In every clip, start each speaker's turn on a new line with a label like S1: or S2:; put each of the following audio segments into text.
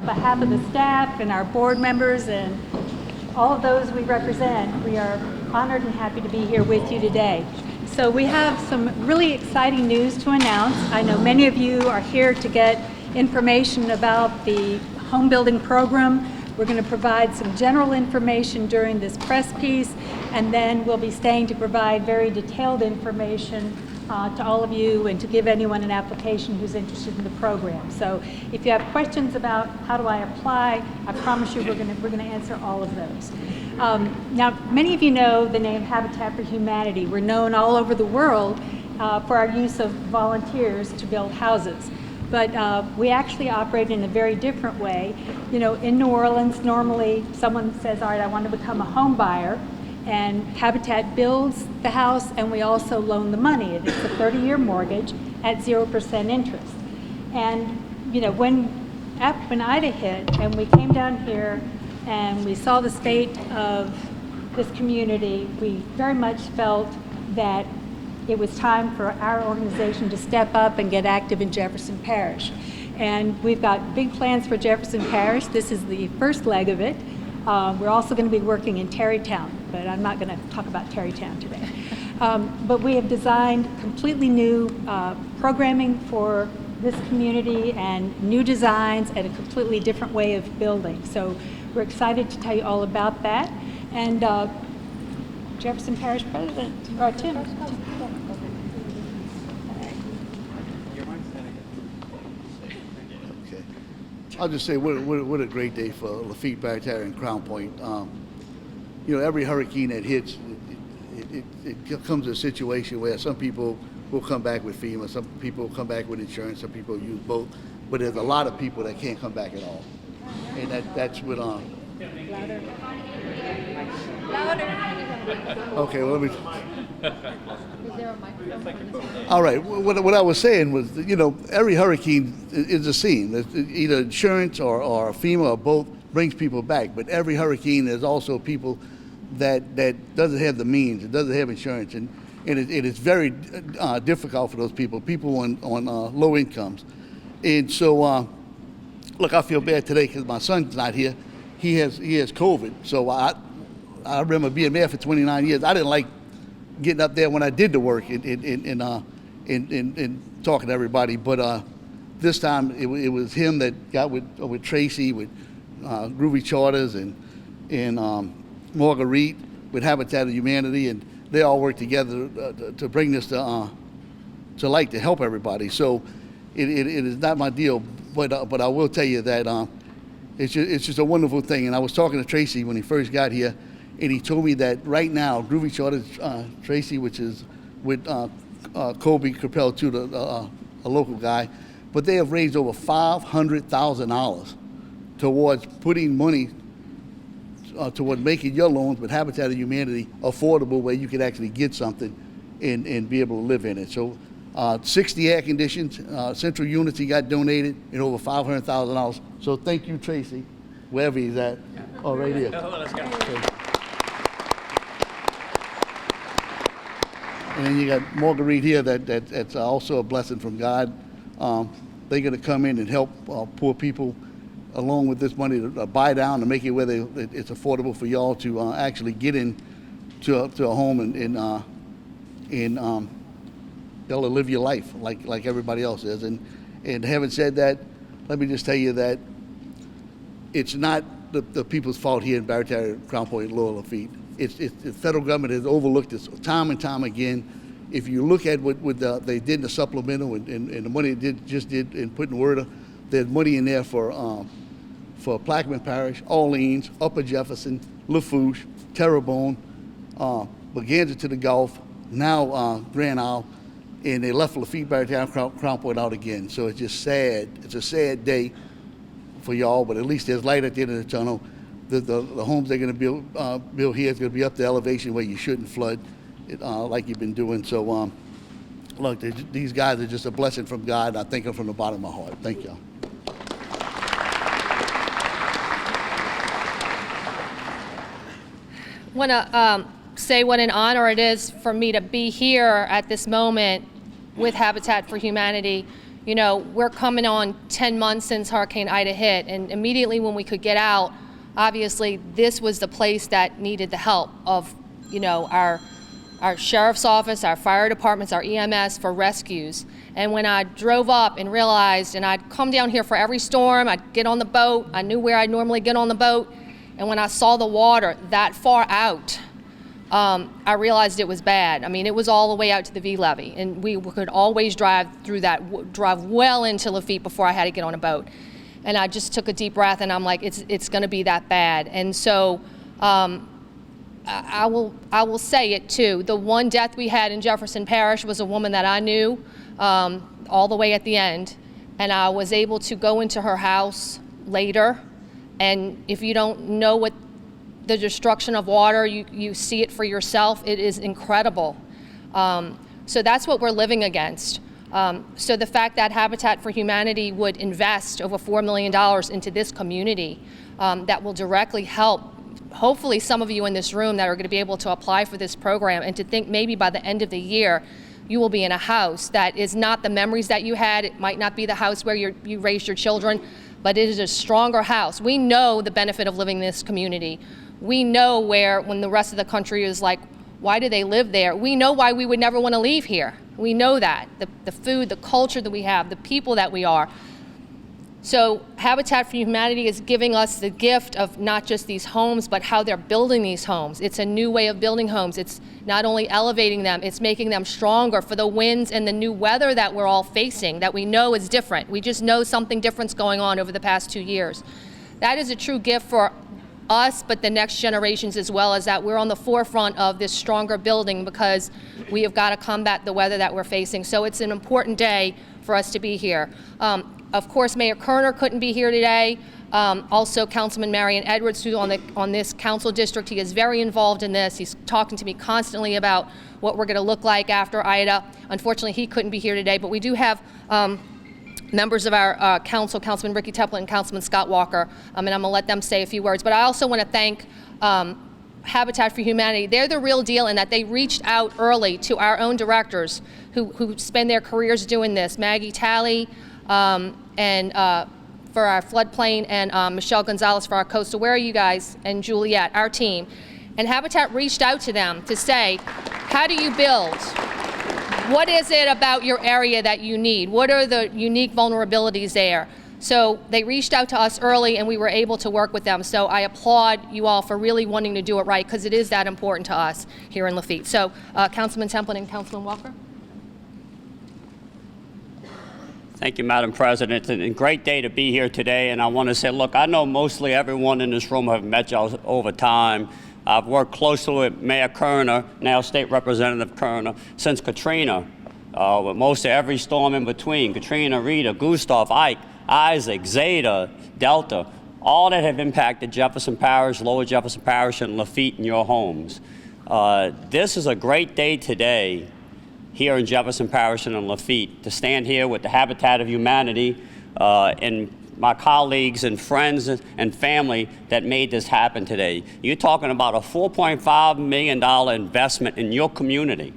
S1: behalf of the staff and our board members and all of those we represent, we are honored and happy to be here with you today. So we have some really exciting news to announce. I know many of you are here to get information about the home building program. We're going to provide some general information during this press piece, and then we'll be staying to provide very detailed information to all of you and to give anyone an application who's interested in the program. So if you have questions about how do I apply, I promise you we're going to answer all of those. Now, many of you know the name Habitat for Humanity. We're known all over the world for our use of volunteers to build houses. But we actually operate in a very different way. You know, in New Orleans, normally someone says, all right, I want to become a home buyer, and Habitat builds the house, and we also loan the money. It's a 30-year mortgage at 0% interest. And, you know, when Ida hit, and we came down here, and we saw the state of this community, we very much felt that it was time for our organization to step up and get active in Jefferson Parish. And we've got big plans for Jefferson Parish. This is the first leg of it. We're also going to be working in Terrytown, but I'm not going to talk about Terrytown today. But we have designed completely new programming for this community and new designs and a completely different way of building. So we're excited to tell you all about that. And Jefferson Parish President, or Tim.
S2: Okay. I'll just say what a great day for Lafitte, Barataria, and Crown Point. You know, every hurricane that hits, it comes to a situation where some people will come back with FEMA, some people will come back with insurance, some people use both, but there's a lot of people that can't come back at all. And that's what
S1: Louder.
S2: okay, well, let me.
S3: Is there a microphone?
S2: All right. What I was saying was, you know, every hurricane is a scene. Either insurance or FEMA or both brings people back. But every hurricane is also people that doesn't have the means, it doesn't have insurance, and it is very difficult for those people. People on low incomes, and so look, I feel bad today because my son's not here. He has COVID. So I remember being there for 29 years. I didn't like getting up there when I did the work and talking to everybody. But this time it was him that got with Tracy, with Groovy Charters and Marguerite with Habitat of Humanity, and they all worked together to bring this to light to help everybody. So it is not my deal, but I will tell you that it's just a wonderful thing. And I was talking to Tracy when he first got here, and he told me that right now, Groovy Charters, Tracy, which is with Kobe Capel too, a local guy, but they have raised over $500,000 towards putting money toward making your loans with Habitat of Humanity affordable, where you could actually get something and be able to live in it. So 60 air conditions, central units he got donated, and over $500,000. So thank you, Tracy, wherever he's at. Oh, right here. Okay. And then you got Marguerite here, that's also a blessing from God. They're going to come in and help poor people along with this money to buy down to make it where it's affordable for y'all to actually get in to a home and y'all to live your life like everybody else is. And having said that, let me just tell you that it's not the people's fault here in Barataria, Crown Point, Lower Lafitte. It's the federal government has overlooked this time and time again. If you look at what they did in the supplemental and the money they just did in putting WRDA, there's money in there for Plaquemine Parish, Orleans, Upper Jefferson, Lafourche, Terrebonne, Baganza to the Gulf, now Grand Isle, and they left Lafitte, Barataria, Crown Point out again. So it's just sad. It's a sad day for y'all, but at least there's light at the end of the tunnel. The homes they're going to build here is going to be up to elevation where you shouldn't flood, like you've been doing. So, look, these guys are just a blessing from God, and I thank them from the bottom of my heart. Thank y'all.
S3: I want to say what an honor it is for me to be here at this moment with Habitat for Humanity. you know, we're coming on 10 months since Hurricane Ida hit, and immediately when we could get out, obviously this was the place that needed the help of, you know, our sheriff's office, our fire departments, our EMS for rescues. And when I drove up and realized, and I'd come down here for every storm, I'd get on the boat, I knew where I'd normally get on the boat, and when I saw the water that far out, I realized it was bad. I mean, it was all the way out to the V levee, and we could always drive through that, drive well into Lafitte before I had to get on a boat. And I just took a deep breath, and I'm like, it's going to be that bad. And so I will say it too. The one death we had in Jefferson Parish was a woman that I knew all the way at the end, and I was able to go into her house later. And if you don't know what the destruction of water, you see it for yourself. It is incredible. So that's what we're living against. So the fact that Habitat for Humanity would invest over $4 million into this community that will directly help, hopefully some of you in this room that are going to be able to apply for this program, and to think maybe by the end of the year you will be in a house that is not the memories that you had. It might not be the house where you raised your children, but it is a stronger house. We know the benefit of living in this community. We know when the rest of the country is like, why do they live there? We know why we would never want to leave here. We know that. The food, the culture that we have, the people that we are. So Habitat for Humanity is giving us the gift of not just these homes, but how they're building these homes. It's a new way of building homes. It's not only elevating them, it's making them stronger for the winds and the new weather that we're all facing, that we know is different. We just know something different's going on over the past 2 years. That is a true gift for us, but the next generations as well, is that we're on the forefront of this stronger building, because we have got to combat the weather that we're facing. So it's an important day for us to be here. Of course, Mayor Kerner couldn't be here today. Also, Councilman Marion Edwards, who's on this council district, he is very involved in this. He's talking to me constantly about what we're going to look like after Ida. Unfortunately, he couldn't be here today, but we do have members of our council, Councilman Ricky Teplin and Councilman Scott Walker, and I'm going to let them say a few words. But I also want to thank Habitat for Humanity. They're the real deal in that they reached out early to our own directors who spend their careers doing this. Maggie Talley, and for our floodplain, and Michelle Gonzalez for our coastal. Where are you guys? And Juliet, our team. And Habitat reached out to them to say, how do you build? What is it about your area that you need? What are the unique vulnerabilities there? So they reached out to us early, and we were able to work with them. So I applaud you all for really wanting to do it right, because it is that important to us here in Lafitte. So Councilman Templin and Councilman Walker.
S4: Thank you, Madam President. It's a great day to be here today, and I want to say, look, I know mostly everyone in this room have met y'all over time. I've worked closely with Mayor Kerner, now State Representative Kerner, since Katrina, with most of every storm in between, Katrina, Rita, Gustav, Ike, Isaac, Zeta, Delta, all that have impacted Jefferson Parish, Lower Jefferson Parish, and Lafitte and your homes. This is a great day today here in Jefferson Parish and in Lafitte to stand here with the Habitat of Humanity and my colleagues and friends and family that made this happen today. You're talking about a $4.5 million investment in your community,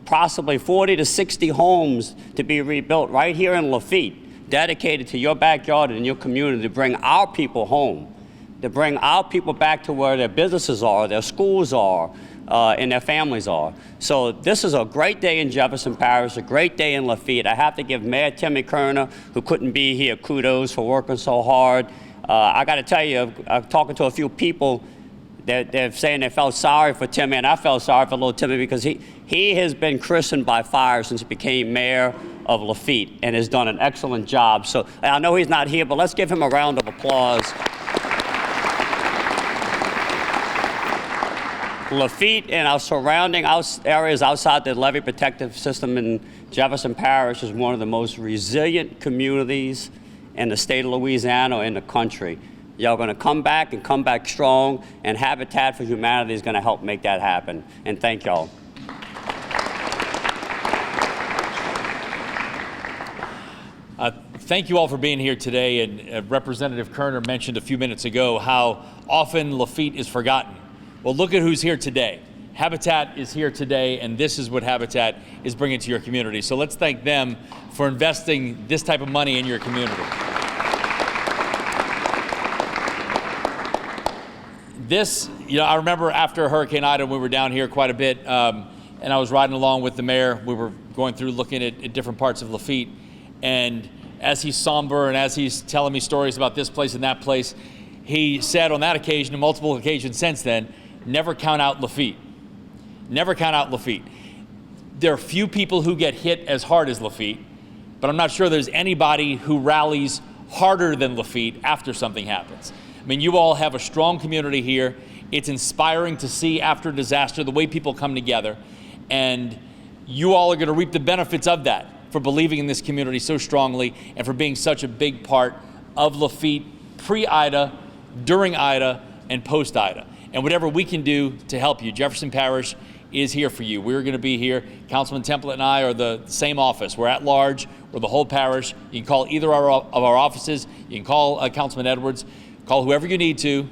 S4: possibly 40 to 60 homes to be rebuilt right here in Lafitte, dedicated to your backyard and your community, to bring our people home, to bring our people back to where their businesses are, their schools are, and their families are. So this is a great day in Jefferson Parish, a great day in Lafitte. I have to give Mayor Timmy Kerner, who couldn't be here, kudos for working so hard. I got to tell you, I'm talking to a few people that they're saying they felt sorry for Timmy, and I felt sorry for little Timmy, because he has been christened by fire since he became mayor of Lafitte and has done an excellent job. So I know he's not here, but let's give him a round of applause. Lafitte and our surrounding areas outside the levee protective system in Jefferson Parish is one of the most resilient communities in the state of Louisiana or in the country. Y'all going to come back and come back strong, and Habitat for Humanity is going to help make that happen. And thank y'all.
S5: Thank you all for being here today. And Representative Kerner mentioned a few minutes ago how often Lafitte is forgotten. Well, look at who's here today. Habitat is here today, and this is what Habitat is bringing to your community. So let's thank them for investing this type of money in your community. This, I remember after Hurricane Ida, we were down here quite a bit, and I was riding along with the mayor. We were going through looking at different parts of Lafitte, and as he's somber and as he's telling me stories about this place and that place, he said on that occasion and multiple occasions since then, never count out Lafitte. Never count out Lafitte. There are few people who get hit as hard as Lafitte, but I'm not sure there's anybody who rallies harder than Lafitte after something happens. I mean, you all have a strong community here. It's inspiring to see after a disaster the way people come together, and you all are going to reap the benefits of that for believing in this community so strongly and for being such a big part of Lafitte pre-Ida, during Ida, and post-Ida. And whatever we can do to help you, Jefferson Parish is here for you. We're going to be here. Councilman Templet and I are the same office. We're at large. We're the whole parish. You can call either of our offices. You can call Councilman Edwards. Call whoever you need to.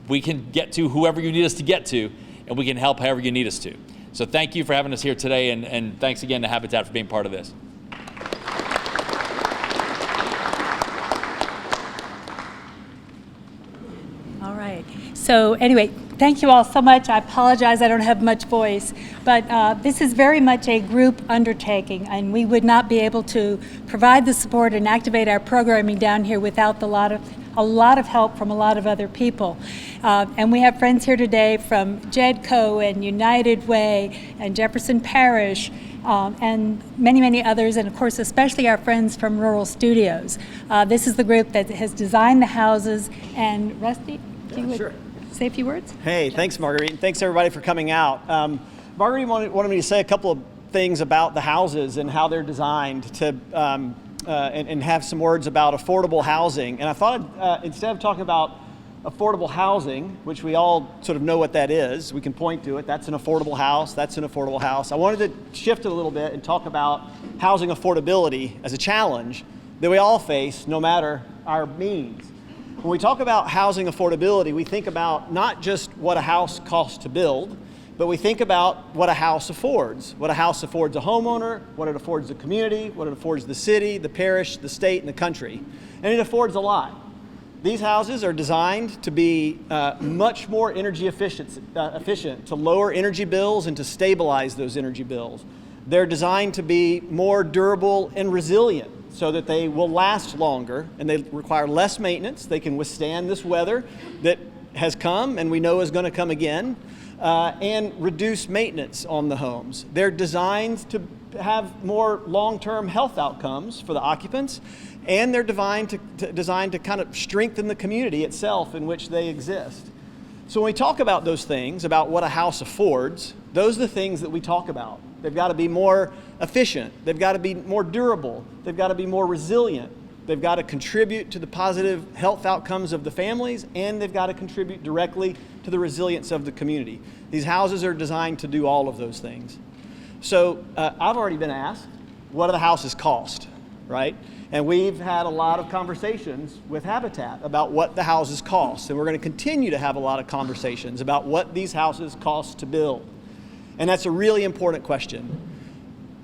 S5: We can get to whoever you need us to get to, and we can help however you need us to. So thank you for having us here today, and thanks again to Habitat for being part of this.
S1: All right. So anyway, thank you all so much. I apologize I don't have much voice, but this is very much a group undertaking, and we would not be able to provide the support and activate our programming down here without a lot of help from a lot of other people. And we have friends here today from JEDCO and United Way and Jefferson Parish and many, many others, and of course, especially our friends from Rural Studios. This is the group that has designed the houses. And Rusty, do you would say a few words?
S6: Hey, thanks, Marguerite, and thanks everybody for coming out. Marguerite wanted me to say a couple of things about the houses and how they're designed to and have some words about affordable housing. And I thought instead of talking about affordable housing, which we all sort of know what that is, we can point to it, that's an affordable house, that's an affordable house. I wanted to shift it a little bit and talk about housing affordability as a challenge that we all face no matter our means. When we talk about housing affordability, we think about not just what a house costs to build, but we think about what a house affords. What a house affords a homeowner, what it affords the community, what it affords the city, the parish, the state, and the country. And it affords a lot. These houses are designed to be much more energy efficient to lower energy bills and to stabilize those energy bills. They're designed to be more durable and resilient so that they will last longer and they require less maintenance. They can withstand this weather that has come and we know is going to come again. And reduce maintenance on the homes. They're designed to have more long-term health outcomes for the occupants, and they're designed to kind of strengthen the community itself in which they exist. So when we talk about those things, about what a house affords, those are the things that we talk about. They've got to be more efficient. They've got to be more durable. They've got to be more resilient. They've got to contribute to the positive health outcomes of the families, and they've got to contribute directly to the resilience of the community. These houses are designed to do all of those things. So I've already been asked, what do the houses cost, right? And we've had a lot of conversations with Habitat about what the houses cost, and we're going to continue to have a lot of conversations about what these houses cost to build. And that's a really important question.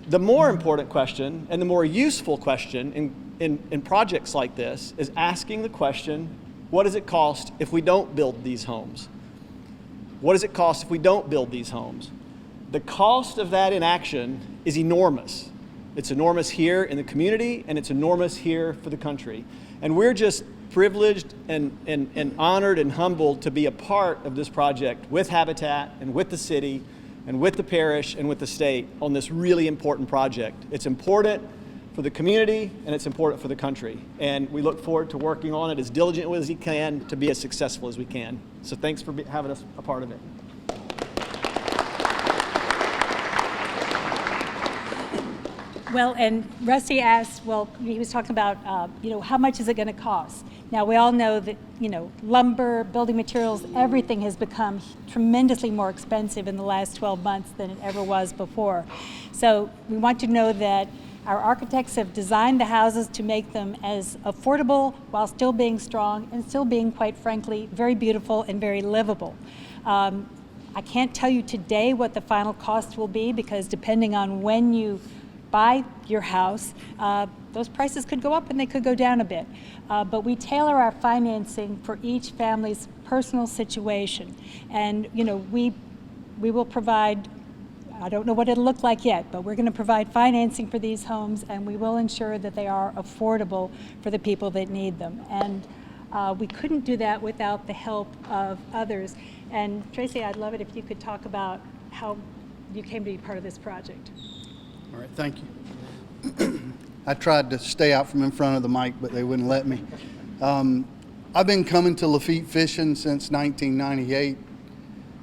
S6: The more important question and the more useful question in projects like this is asking the question, what does it cost if we don't build these homes? What does it cost if we don't build these homes? The cost of that inaction is enormous. It's enormous here in the community, and it's enormous here for the country. And we're just privileged and honored and humbled to be a part of this project with Habitat and with the city and with the parish and with the state on this really important project. It's important for the community, and it's important for the country. And we look forward to working on it as diligently as we can to be as successful as we can. So thanks for having us a part of it.
S1: Well, and Rusty asked, well, he was talking about, how much is it going to cost? Now, we all know that, lumber, building materials, everything has become tremendously more expensive in the last 12 months than it ever was before. So we want you to know that our architects have designed the houses to make them as affordable while still being strong and still being, quite frankly, very beautiful and very livable. I can't tell you today what the final cost will be, because depending on when you buy your house, those prices could go up and they could go down a bit. But we tailor our financing for each family's personal situation. And we will provide, I don't know what it'll look like yet, but we're going to provide financing for these homes, and we will ensure that they are affordable for the people that need them. And we couldn't do that without the help of others. And Tracy, I'd love it if you could talk about how you came to be part of this project.
S7: All right, thank you. I tried to stay out from in front of the mic, but they wouldn't let me. I've been coming to Lafitte fishing since 1998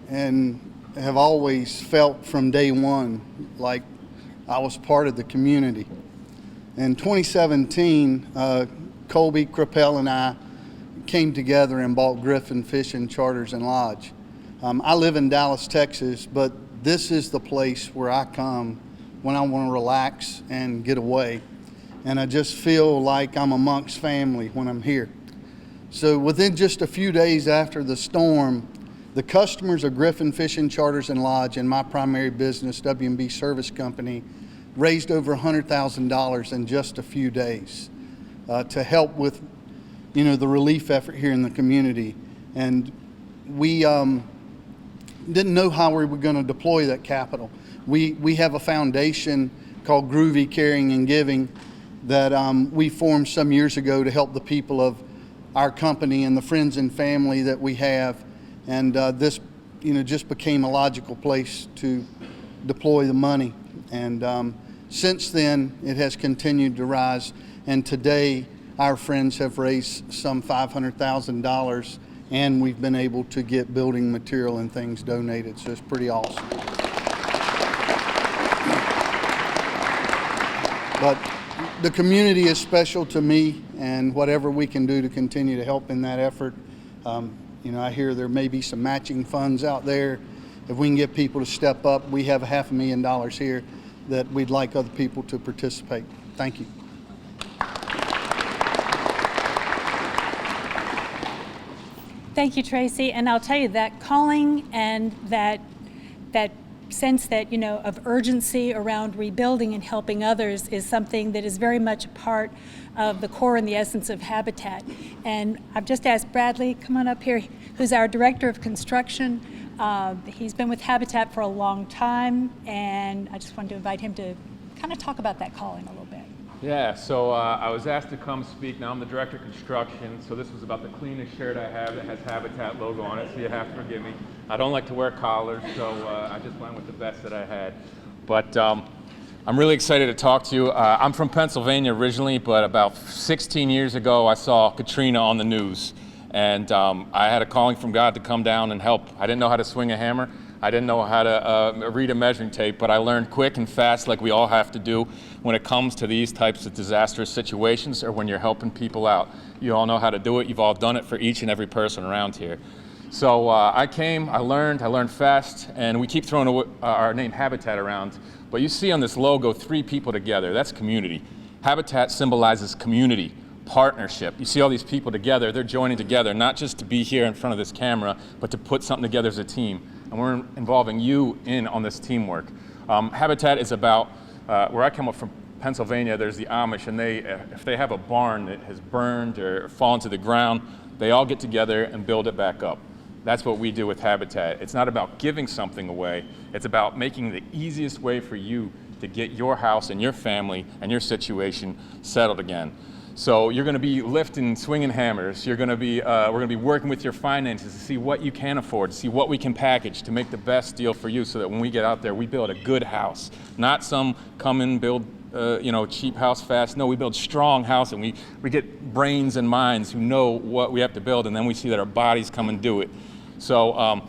S7: and have always felt from day one like I was part of the community. In 2017, Colby, Crapell, and I came together and bought Griffin Fishing Charters and Lodge. I live in Dallas, Texas, but this is the place where I come when I want to relax and get away. And I just feel like I'm amongst family when I'm here. So within just a few days after the storm, the customers of Griffin Fishing Charters and Lodge and my primary business, W&B Service Company, raised over $100,000 in just a few days to help with the relief effort here in the community. And we didn't know how we were going to deploy that capital. We have a foundation called Groovy Caring and Giving that we formed some years ago to help the people of our company and the friends and family that we have. And this just became a logical place to deploy the money. And since then, it has continued to rise. And today, our friends have raised some $500,000, and we've been able to get building material and things donated. So it's pretty awesome. But the community is special to me, and whatever we can do to continue to help in that effort. I hear there may be some matching funds out there. If we can get people to step up, we have $500,000 here that we'd like other people to participate. Thank you.
S1: Thank you, Tracy. And I'll tell you, that calling and that sense that, of urgency around rebuilding and helping others is something that is very much a part of the core and the essence of Habitat. And I've just asked Bradley, come on up here, who's our Director of Construction. He's been with Habitat for a long time, and I just wanted to invite him to kind of talk about that calling a little bit.
S8: Yeah, so I was asked to come speak. Now I'm the Director of Construction, so this was about the cleanest shirt I have that has Habitat logo on it, so you have to forgive me. I don't like to wear collars, so I just went with the best that I had. But I'm really excited to talk to you. I'm from Pennsylvania originally, but about 16 years ago I saw Katrina on the news, and I had a calling from God to come down and help. I didn't know how to swing a hammer. I didn't know how to read a measuring tape, but I learned quick and fast, like we all have to do when it comes to these types of disastrous situations or when you're helping people out. You all know how to do it. You've all done it for each and every person around here. So I came, I learned fast, and we keep throwing our name Habitat around. But you see on this logo 3 people together. That's community. Habitat symbolizes community, partnership. You see all these people together. They're joining together, not just to be here in front of this camera, but to put something together as a team. And we're involving you in on this teamwork. Habitat is about, where I come up from, Pennsylvania, there's the Amish, and if they have a barn that has burned or fallen to the ground, they all get together and build it back up. That's what we do with Habitat. It's not about giving something away. It's about making the easiest way for you to get your house and your family and your situation settled again. So you're going to be lifting, swinging hammers. You're going to be, we're going to be working with your finances to see what you can afford, to see what we can package to make the best deal for you, so that when we get out there, we build a good house, not some come and build, cheap house fast. No, we build strong house, and we get brains and minds who know what we have to build, and then we see that our bodies come and do it. So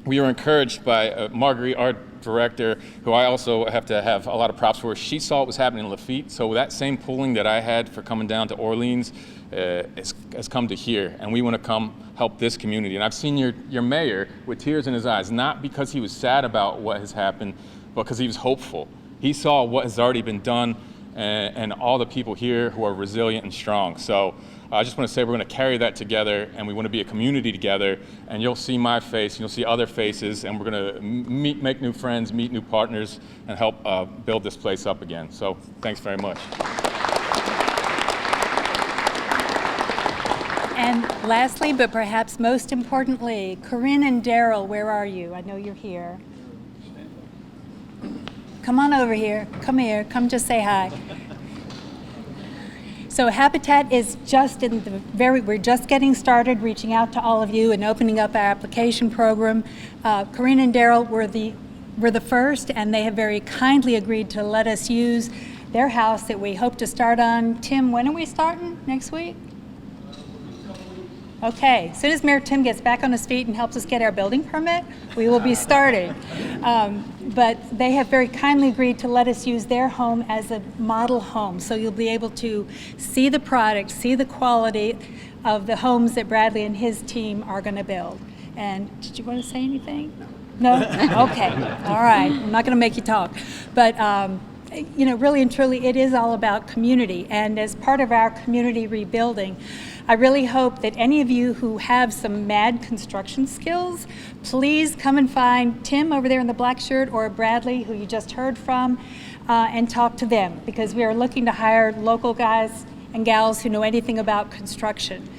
S8: we were encouraged by Marguerite, our director, who I also have to have a lot of props for. She saw what was happening in Lafitte, so that same pulling that I had for coming down to Orleans has come to here, and we want to come help this community. And I've seen your mayor with tears in his eyes, not because he was sad about what has happened, but because he was hopeful. He saw what has already been done, and all the people here who are resilient and strong. So I just want to say we're going to carry that together, and we want to be a community together, and you'll see my face, and you'll see other faces, and we're going to make new friends, meet new partners, and help build this place up again. So thanks very much.
S1: And lastly, but perhaps most importantly, Corinne and Daryl, where are you? I know you're here. Come on over here. Come here. Come just say hi. So Habitat is just in the we're just getting started reaching out to all of you and opening up our application program. Corinne and Daryl were the first, and they have very kindly agreed to let us use their house that we hope to start on. Tim, when are we starting? Next week? Okay, as soon as Mayor Tim gets back on his feet and helps us get our building permit, we will be starting. But they have very kindly agreed to let us use their home as a model home. So you'll be able to see the product, see the quality of the homes that Bradley and his team are going to build. And did you want to say anything? No? Okay, all right. I'm not going to make you talk. But you know, really and truly, it is all about community. And as part of our community rebuilding, I really hope that any of you who have some mad construction skills, please come and find Tim over there in the black shirt or Bradley, who you just heard from, and talk to them, because we are looking to hire local guys and gals who know anything about construction.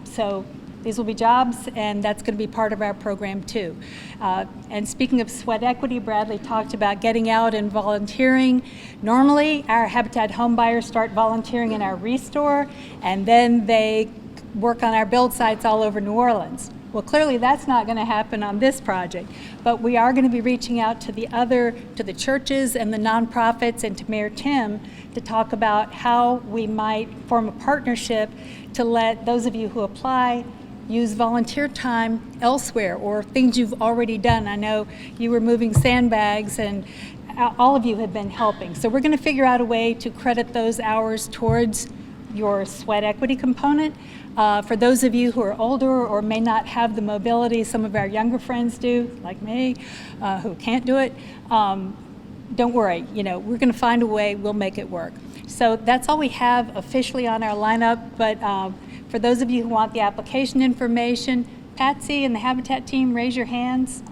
S1: So these will be jobs, and that's going to be part of our program too. And speaking of sweat equity, Bradley talked about getting out and volunteering. Normally, our Habitat home buyers start volunteering in our restore, and then they work on our build sites all over New Orleans. Well, clearly that's not going to happen on this project, but we are going to be reaching out to the churches and the nonprofits and to Mayor Tim to talk about how we might form a partnership to let those of you who apply use volunteer time elsewhere or things you've already done. I know you were moving sandbags, and all of you have been helping. So we're going to figure out a way to credit those hours towards your sweat equity component. For those of you who are older or may not have the mobility some of our younger friends do, like me, who can't do it, don't worry. You know, we're going to find a way. We'll make it work. So that's all we have officially on our lineup. But for those of you who want the application information, Patsy and the Habitat team, raise your hands.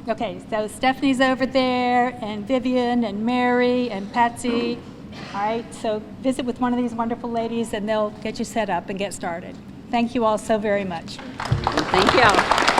S1: Okay, so Stephanie's over there, and Vivian, and Mary, and Patsy. All right, so visit with one of these wonderful ladies, and they'll get you set up and get started. Thank you all so very much.
S9: Thank you.